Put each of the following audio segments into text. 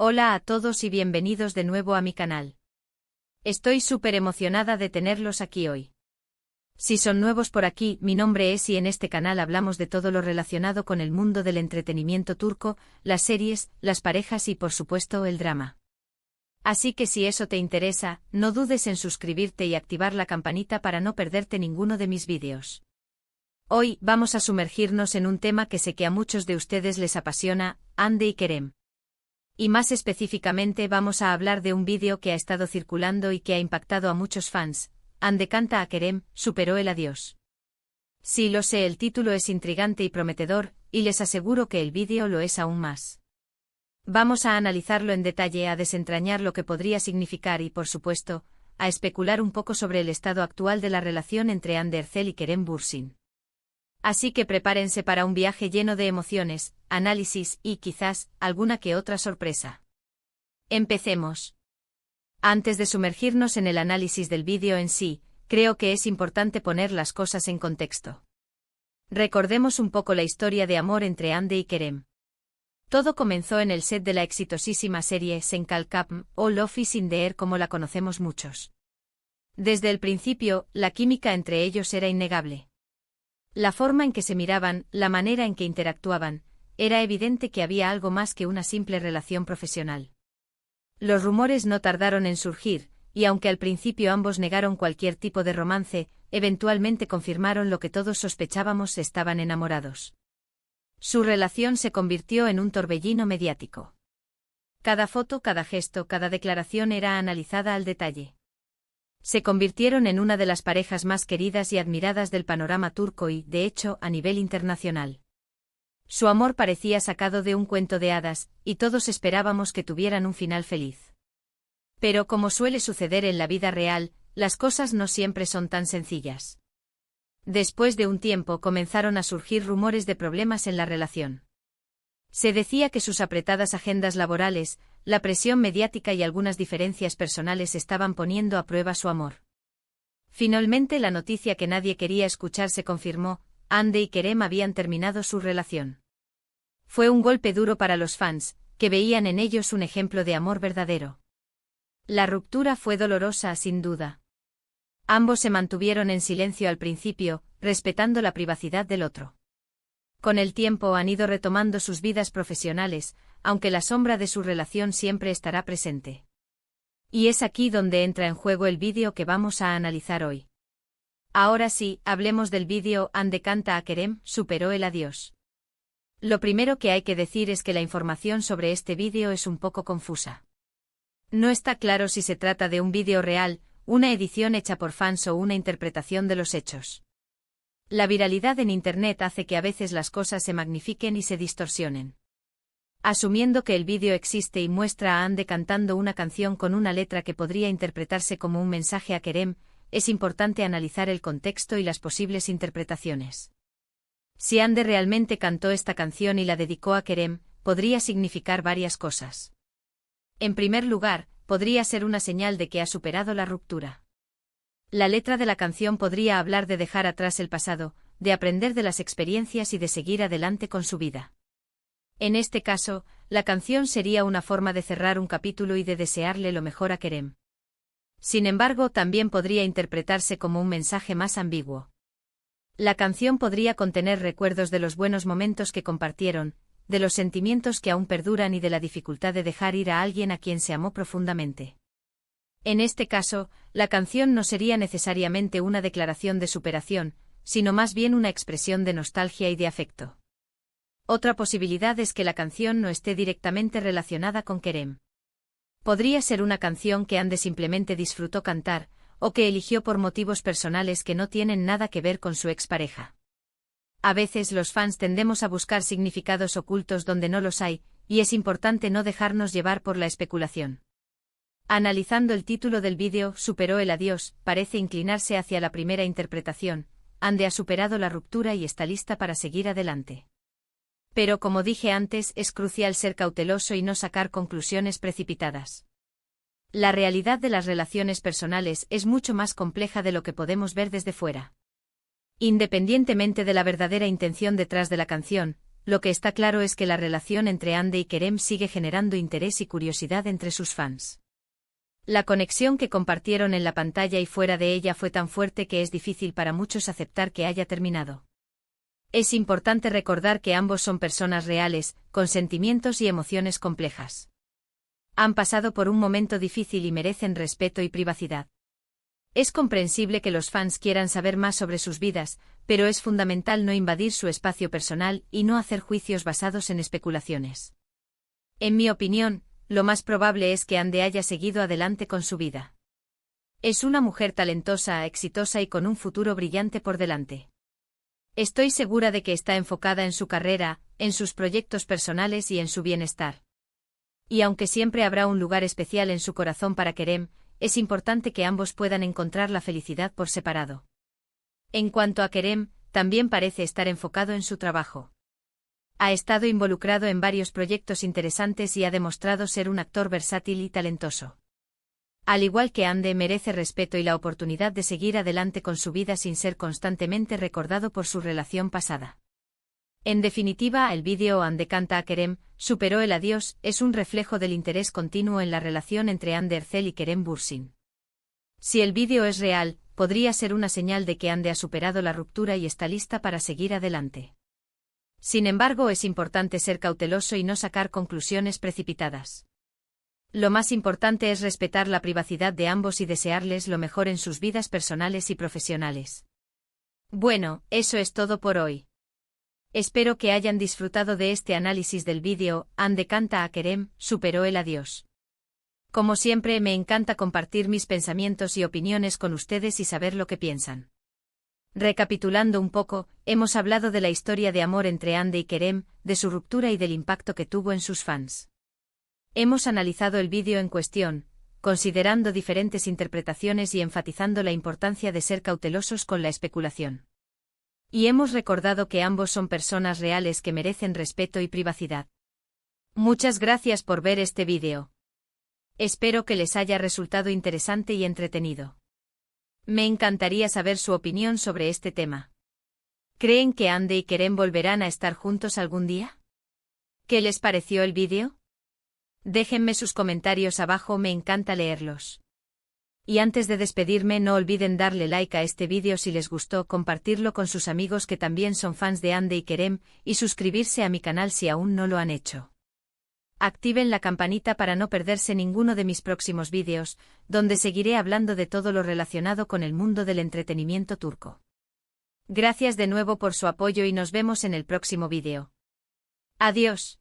Hola a todos y bienvenidos de nuevo a mi canal. Estoy súper emocionada de tenerlos aquí hoy. Si son nuevos por aquí, mi nombre es y en este canal hablamos de todo lo relacionado con el mundo del entretenimiento turco, las series, las parejas y por supuesto el drama. Así que si eso te interesa, no dudes en suscribirte y activar la campanita para no perderte ninguno de mis vídeos. Hoy vamos a sumergirnos en un tema que sé que a muchos de ustedes les apasiona, Hande y Kerem. Y más específicamente vamos a hablar de un vídeo que ha estado circulando y que ha impactado a muchos fans. Hande canta a Kerem, superó el adiós. Sí, lo sé, el título es intrigante y prometedor, y les aseguro que el vídeo lo es aún más. Vamos a analizarlo en detalle, a desentrañar lo que podría significar y, por supuesto, a especular un poco sobre el estado actual de la relación entre Hande Erçel y Kerem Bürsin. Así que prepárense para un viaje lleno de emociones, análisis y, quizás, alguna que otra sorpresa. Empecemos. Antes de sumergirnos en el análisis del vídeo en sí, creo que es importante poner las cosas en contexto. Recordemos un poco la historia de amor entre Hande y Kerem. Todo comenzó en el set de la exitosísima serie Sen Kalkapm o Love is in the Air como la conocemos muchos. Desde el principio, la química entre ellos era innegable. La forma en que se miraban, la manera en que interactuaban, era evidente que había algo más que una simple relación profesional. Los rumores no tardaron en surgir, y aunque al principio ambos negaron cualquier tipo de romance, eventualmente confirmaron lo que todos sospechábamos: estaban enamorados. Su relación se convirtió en un torbellino mediático. Cada foto, cada gesto, cada declaración era analizada al detalle. Se convirtieron en una de las parejas más queridas y admiradas del panorama turco y, de hecho, a nivel internacional. Su amor parecía sacado de un cuento de hadas, y todos esperábamos que tuvieran un final feliz. Pero como suele suceder en la vida real, las cosas no siempre son tan sencillas. Después de un tiempo comenzaron a surgir rumores de problemas en la relación. Se decía que sus apretadas agendas laborales, la presión mediática y algunas diferencias personales estaban poniendo a prueba su amor. Finalmente, la noticia que nadie quería escuchar se confirmó: Hande y Kerem habían terminado su relación. Fue un golpe duro para los fans, que veían en ellos un ejemplo de amor verdadero. La ruptura fue dolorosa, sin duda. Ambos se mantuvieron en silencio al principio, respetando la privacidad del otro. Con el tiempo han ido retomando sus vidas profesionales, aunque la sombra de su relación siempre estará presente. Y es aquí donde entra en juego el vídeo que vamos a analizar hoy. Ahora sí, hablemos del vídeo Hande canta a Kerem, superó el adiós. Lo primero que hay que decir es que la información sobre este vídeo es un poco confusa. No está claro si se trata de un vídeo real, una edición hecha por fans o una interpretación de los hechos. La viralidad en Internet hace que a veces las cosas se magnifiquen y se distorsionen. Asumiendo que el vídeo existe y muestra a Hande cantando una canción con una letra que podría interpretarse como un mensaje a Kerem, es importante analizar el contexto y las posibles interpretaciones. Si Hande realmente cantó esta canción y la dedicó a Kerem, podría significar varias cosas. En primer lugar, podría ser una señal de que ha superado la ruptura. La letra de la canción podría hablar de dejar atrás el pasado, de aprender de las experiencias y de seguir adelante con su vida. En este caso, la canción sería una forma de cerrar un capítulo y de desearle lo mejor a Kerem. Sin embargo, también podría interpretarse como un mensaje más ambiguo. La canción podría contener recuerdos de los buenos momentos que compartieron, de los sentimientos que aún perduran y de la dificultad de dejar ir a alguien a quien se amó profundamente. En este caso, la canción no sería necesariamente una declaración de superación, sino más bien una expresión de nostalgia y de afecto. Otra posibilidad es que la canción no esté directamente relacionada con Kerem. Podría ser una canción que Hande simplemente disfrutó cantar, o que eligió por motivos personales que no tienen nada que ver con su expareja. A veces los fans tendemos a buscar significados ocultos donde no los hay, y es importante no dejarnos llevar por la especulación. Analizando el título del vídeo, superó el adiós, parece inclinarse hacia la primera interpretación: Hande ha superado la ruptura y está lista para seguir adelante. Pero como dije antes, es crucial ser cauteloso y no sacar conclusiones precipitadas. La realidad de las relaciones personales es mucho más compleja de lo que podemos ver desde fuera. Independientemente de la verdadera intención detrás de la canción, lo que está claro es que la relación entre Ande y Kerem sigue generando interés y curiosidad entre sus fans. La conexión que compartieron en la pantalla y fuera de ella fue tan fuerte que es difícil para muchos aceptar que haya terminado. Es importante recordar que ambos son personas reales, con sentimientos y emociones complejas. Han pasado por un momento difícil y merecen respeto y privacidad. Es comprensible que los fans quieran saber más sobre sus vidas, pero es fundamental no invadir su espacio personal y no hacer juicios basados en especulaciones. En mi opinión, lo más probable es que Ande haya seguido adelante con su vida. Es una mujer talentosa, exitosa y con un futuro brillante por delante. Estoy segura de que está enfocada en su carrera, en sus proyectos personales y en su bienestar. Y aunque siempre habrá un lugar especial en su corazón para Kerem, es importante que ambos puedan encontrar la felicidad por separado. En cuanto a Kerem, también parece estar enfocado en su trabajo. Ha estado involucrado en varios proyectos interesantes y ha demostrado ser un actor versátil y talentoso. Al igual que Ande, merece respeto y la oportunidad de seguir adelante con su vida sin ser constantemente recordado por su relación pasada. En definitiva, el vídeo Ande canta a Kerem, superó el adiós, es un reflejo del interés continuo en la relación entre Ande Erçel y Kerem Bürsin. Si el vídeo es real, podría ser una señal de que Ande ha superado la ruptura y está lista para seguir adelante. Sin embargo, es importante ser cauteloso y no sacar conclusiones precipitadas. Lo más importante es respetar la privacidad de ambos y desearles lo mejor en sus vidas personales y profesionales. Bueno, eso es todo por hoy. Espero que hayan disfrutado de este análisis del vídeo Ande canta a Kerem, superó el adiós. Como siempre, me encanta compartir mis pensamientos y opiniones con ustedes y saber lo que piensan. Recapitulando un poco, hemos hablado de la historia de amor entre Ande y Kerem, de su ruptura y del impacto que tuvo en sus fans. Hemos analizado el vídeo en cuestión, considerando diferentes interpretaciones y enfatizando la importancia de ser cautelosos con la especulación. Y hemos recordado que ambos son personas reales que merecen respeto y privacidad. Muchas gracias por ver este vídeo. Espero que les haya resultado interesante y entretenido. Me encantaría saber su opinión sobre este tema. ¿Creen que Ande y Kerem volverán a estar juntos algún día? ¿Qué les pareció el vídeo? Déjenme sus comentarios abajo, me encanta leerlos. Y antes de despedirme, no olviden darle like a este vídeo si les gustó, compartirlo con sus amigos que también son fans de Ande y Kerem, y suscribirse a mi canal si aún no lo han hecho. Activen la campanita para no perderse ninguno de mis próximos vídeos, donde seguiré hablando de todo lo relacionado con el mundo del entretenimiento turco. Gracias de nuevo por su apoyo y nos vemos en el próximo vídeo. Adiós.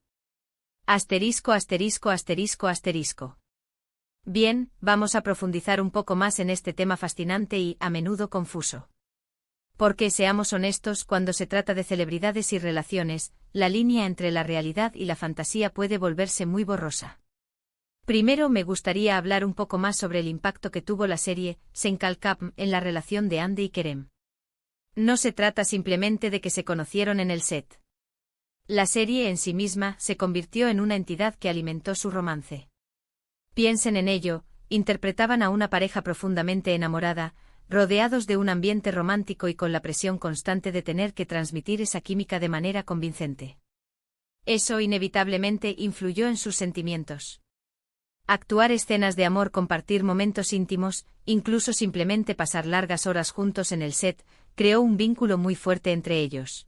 Asterisco, asterisco, asterisco, asterisco. Bien, vamos a profundizar un poco más en este tema fascinante y, a menudo, confuso. Porque, seamos honestos, cuando se trata de celebridades y relaciones, la línea entre la realidad y la fantasía puede volverse muy borrosa. Primero me gustaría hablar un poco más sobre el impacto que tuvo la serie Sen Kalkam en la relación de Ande y Kerem. No se trata simplemente de que se conocieron en el set. La serie en sí misma se convirtió en una entidad que alimentó su romance. Piensen en ello, interpretaban a una pareja profundamente enamorada, rodeados de un ambiente romántico y con la presión constante de tener que transmitir esa química de manera convincente. Eso inevitablemente influyó en sus sentimientos. Actuar escenas de amor, compartir momentos íntimos, incluso simplemente pasar largas horas juntos en el set, creó un vínculo muy fuerte entre ellos.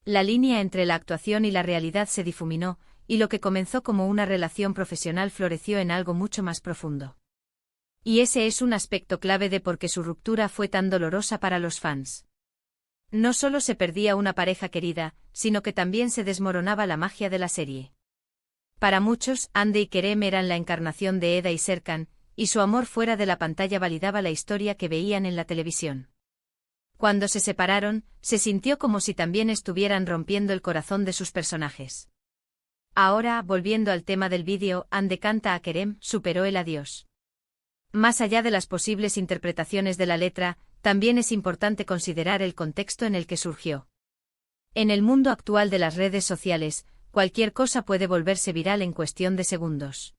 La línea entre la actuación y la realidad se difuminó, y lo que comenzó como una relación profesional floreció en algo mucho más profundo. Y ese es un aspecto clave de por qué su ruptura fue tan dolorosa para los fans. No solo se perdía una pareja querida, sino que también se desmoronaba la magia de la serie. Para muchos, Ande y Kerem eran la encarnación de Eda y Serkan, y su amor fuera de la pantalla validaba la historia que veían en la televisión. Cuando se separaron, se sintió como si también estuvieran rompiendo el corazón de sus personajes. Ahora, volviendo al tema del vídeo, Ande canta a Kerem, superó el adiós. Más allá de las posibles interpretaciones de la letra, también es importante considerar el contexto en el que surgió. En el mundo actual de las redes sociales, cualquier cosa puede volverse viral en cuestión de segundos.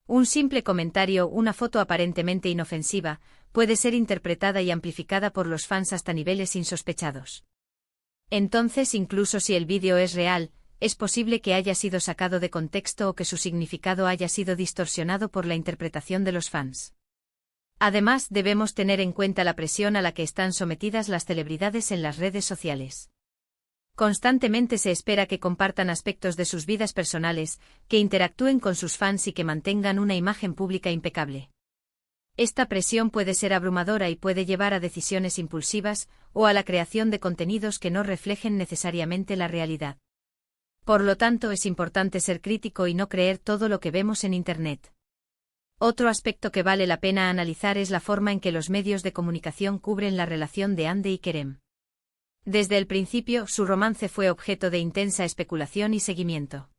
Un simple comentario, una foto aparentemente inofensiva, puede ser interpretada y amplificada por los fans hasta niveles insospechados. Entonces, incluso si el vídeo es real, es posible que haya sido sacado de contexto o que su significado haya sido distorsionado por la interpretación de los fans. Además, debemos tener en cuenta la presión a la que están sometidas las celebridades en las redes sociales. Constantemente se espera que compartan aspectos de sus vidas personales, que interactúen con sus fans y que mantengan una imagen pública impecable. Esta presión puede ser abrumadora y puede llevar a decisiones impulsivas o a la creación de contenidos que no reflejen necesariamente la realidad. Por lo tanto, es importante ser crítico y no creer todo lo que vemos en Internet. Otro aspecto que vale la pena analizar es la forma en que los medios de comunicación cubren la relación de Hande y Kerem. Desde el principio, su romance fue objeto de intensa especulación y seguimiento.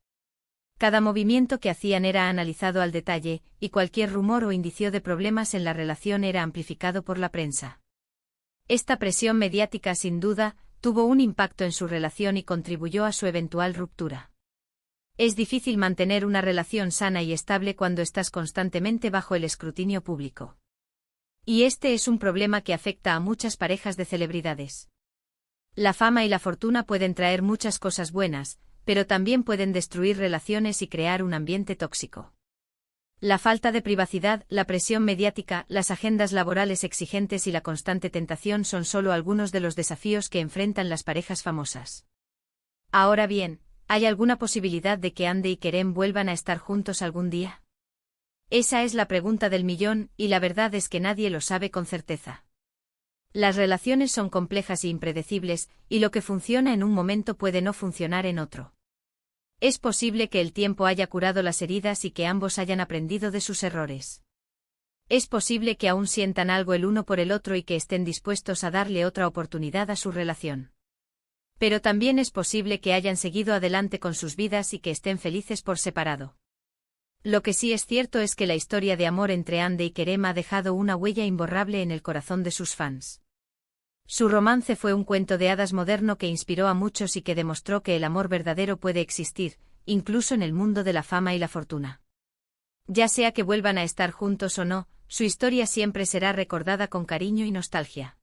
Cada movimiento que hacían era analizado al detalle, y cualquier rumor o indicio de problemas en la relación era amplificado por la prensa. Esta presión mediática, sin duda, tuvo un impacto en su relación y contribuyó a su eventual ruptura. Es difícil mantener una relación sana y estable cuando estás constantemente bajo el escrutinio público. Y este es un problema que afecta a muchas parejas de celebridades. La fama y la fortuna pueden traer muchas cosas buenas, pero también pueden destruir relaciones y crear un ambiente tóxico. La falta de privacidad, la presión mediática, las agendas laborales exigentes y la constante tentación son solo algunos de los desafíos que enfrentan las parejas famosas. Ahora bien, ¿hay alguna posibilidad de que Hande y Kerem vuelvan a estar juntos algún día? Esa es la pregunta del millón, y la verdad es que nadie lo sabe con certeza. Las relaciones son complejas e impredecibles, y lo que funciona en un momento puede no funcionar en otro. Es posible que el tiempo haya curado las heridas y que ambos hayan aprendido de sus errores. Es posible que aún sientan algo el uno por el otro y que estén dispuestos a darle otra oportunidad a su relación. Pero también es posible que hayan seguido adelante con sus vidas y que estén felices por separado. Lo que sí es cierto es que la historia de amor entre Hande y Kerem ha dejado una huella imborrable en el corazón de sus fans. Su romance fue un cuento de hadas moderno que inspiró a muchos y que demostró que el amor verdadero puede existir, incluso en el mundo de la fama y la fortuna. Ya sea que vuelvan a estar juntos o no, su historia siempre será recordada con cariño y nostalgia.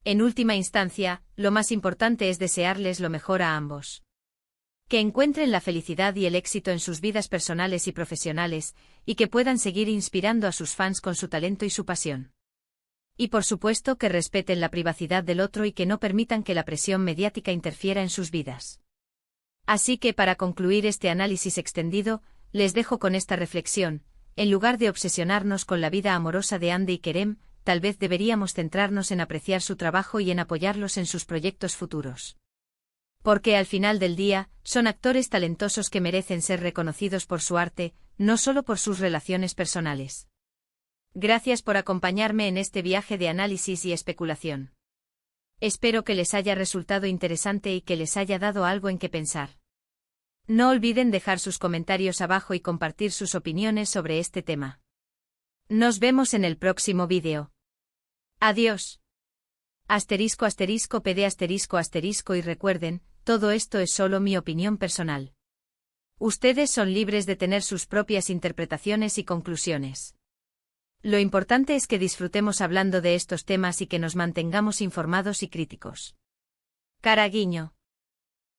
En última instancia, lo más importante es desearles lo mejor a ambos. Que encuentren la felicidad y el éxito en sus vidas personales y profesionales, y que puedan seguir inspirando a sus fans con su talento y su pasión. Y por supuesto que respeten la privacidad del otro y que no permitan que la presión mediática interfiera en sus vidas. Así que para concluir este análisis extendido, les dejo con esta reflexión: en lugar de obsesionarnos con la vida amorosa de Hande y Kerem, tal vez deberíamos centrarnos en apreciar su trabajo y en apoyarlos en sus proyectos futuros. Porque al final del día, son actores talentosos que merecen ser reconocidos por su arte, no solo por sus relaciones personales. Gracias por acompañarme en este viaje de análisis y especulación. Espero que les haya resultado interesante y que les haya dado algo en qué pensar. No olviden dejar sus comentarios abajo y compartir sus opiniones sobre este tema. Nos vemos en el próximo vídeo. Adiós. **PD**** y recuerden, todo esto es solo mi opinión personal. Ustedes son libres de tener sus propias interpretaciones y conclusiones. Lo importante es que disfrutemos hablando de estos temas y que nos mantengamos informados y críticos. Cara guiño.